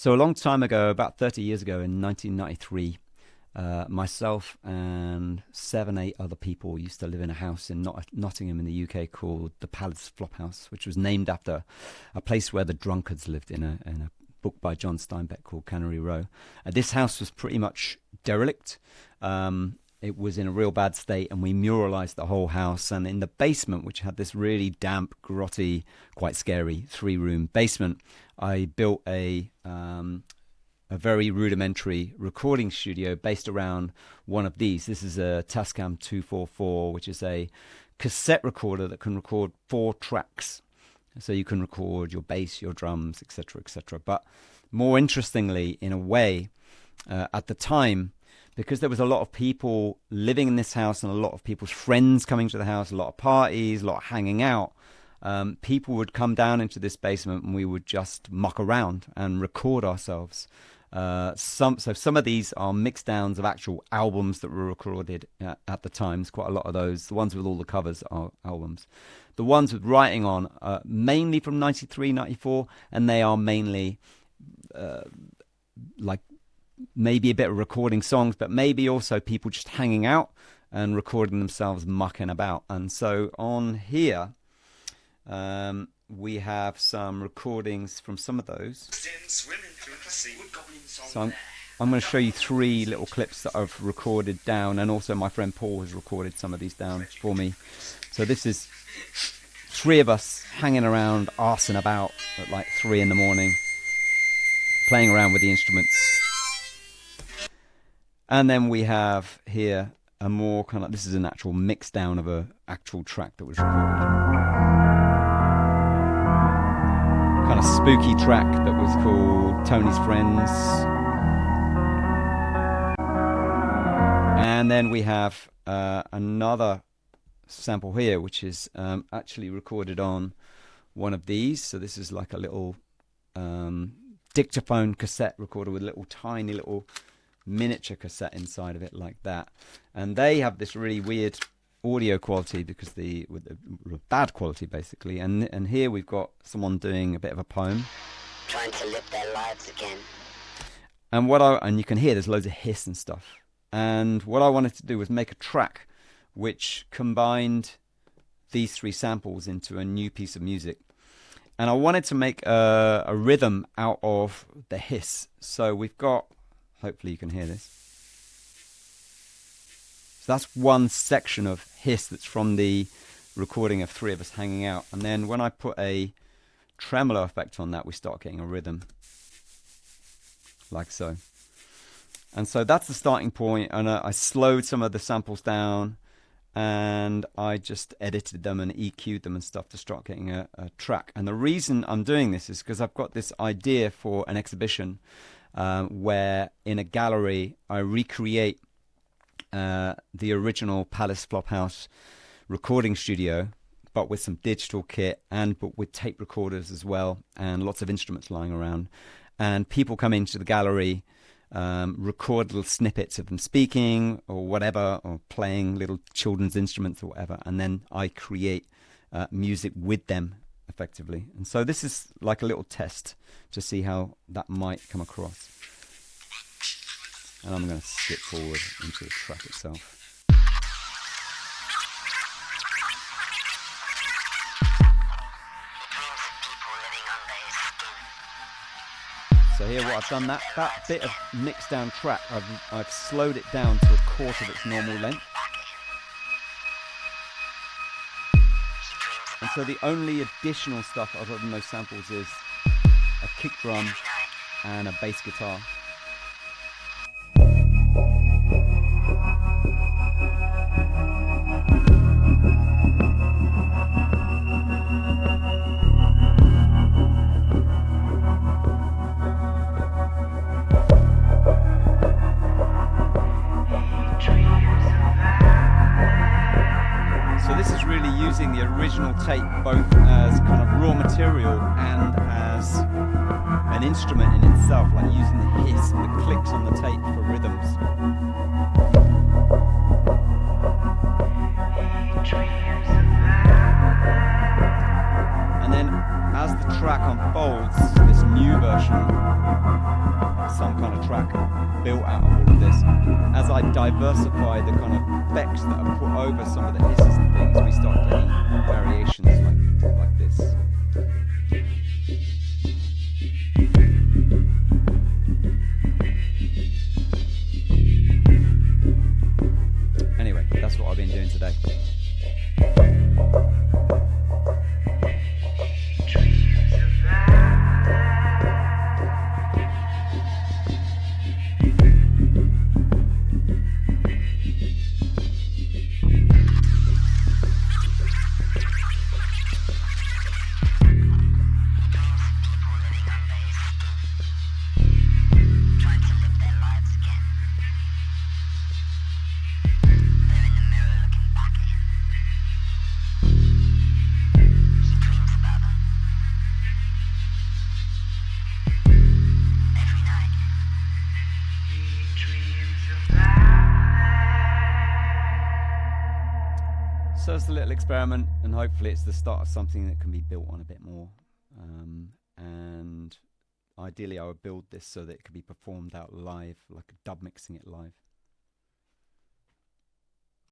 So a long time ago, about 30 years ago in 1993, myself and 7, 8 other people used to live in a house in Nottingham in the UK called the Palace Flophouse, which was named after a place where the drunkards lived in a book by John Steinbeck called Cannery Row. This house was pretty much derelict. It was in a real bad state, and we muralized the whole house. And in the basement, which had this really damp, grotty, quite scary 3-room basement, I built a very rudimentary recording studio based around one of these. This is a Tascam 244, which is a cassette recorder that can record 4 tracks. So you can record your bass, your drums, etc., etc. But more interestingly, in a way, at the time, because there was a lot of people living in this house and a lot of people's friends coming to the house, a lot of parties, a lot of hanging out, people would come down into this basement and we would just muck around and record ourselves. Some of these are mix downs of actual albums that were recorded at the time. There's quite a lot of those. The ones with all the covers are albums. The ones with writing on are mainly from 93, 94, and they are mainly like maybe a bit of recording songs, but maybe also people just hanging out and recording themselves mucking about. And so on here, we have some recordings from some of those. So I'm going to show you 3 little clips that I've recorded down, and also my friend Paul has recorded some of these down for me. So this is 3 of us hanging around, arsing about at like 3 in the morning, playing around with the instruments. And then we have here a more kind of, this is an actual mix down of an actual track that was recorded. Kind of spooky track that was called Tony's Friends. And then we have another sample here, which is actually recorded on one of these. So this is like a little dictaphone cassette recorder with a little tiny little miniature cassette inside of it like that. And they have this really weird audio quality because with the bad quality basically. And here we've got someone doing a bit of a poem, trying to live their lives again. And you can hear there's loads of hiss and stuff. And what I wanted to do was make a track which combined these 3 samples into a new piece of music. And I wanted to make a rhythm out of the hiss. So we've got, hopefully you can hear this. So that's one section of hiss that's from the recording of 3 of us hanging out. And then when I put a tremolo effect on that, we start getting a rhythm. Like so. And so that's the starting point. And I slowed some of the samples down. And I just edited them and EQ'd them and stuff to start getting a track. And the reason I'm doing this is because I've got this idea for an exhibition where in a gallery I recreate the original Palace Flophouse recording studio, but with some digital kit but with tape recorders as well, and lots of instruments lying around. And people come into the gallery, record little snippets of them speaking or whatever, or playing little children's instruments or whatever, and then I create music with them effectively. And so this is like a little test to see how that might come across. And I'm going to skip forward into the track itself. So here what I've done, that bit of mixed down track, I've slowed it down to 1/4 of its normal length. And so the only additional stuff other than those samples is a kick drum and a bass guitar. So this is really using the original tape both as kind of raw material and as an instrument in itself, like using the hiss and the clicks on the tape for rhythms. And then as the track unfolds, this new version built out of all of this. As I diversify the kind of effects that are put over some of the hisses and things, we start getting variations like this. Anyway, that's what I've been doing today. So it's a little experiment, and hopefully it's the start of something that can be built on a bit more. And ideally I would build this so that it could be performed out live, like dub mixing it live.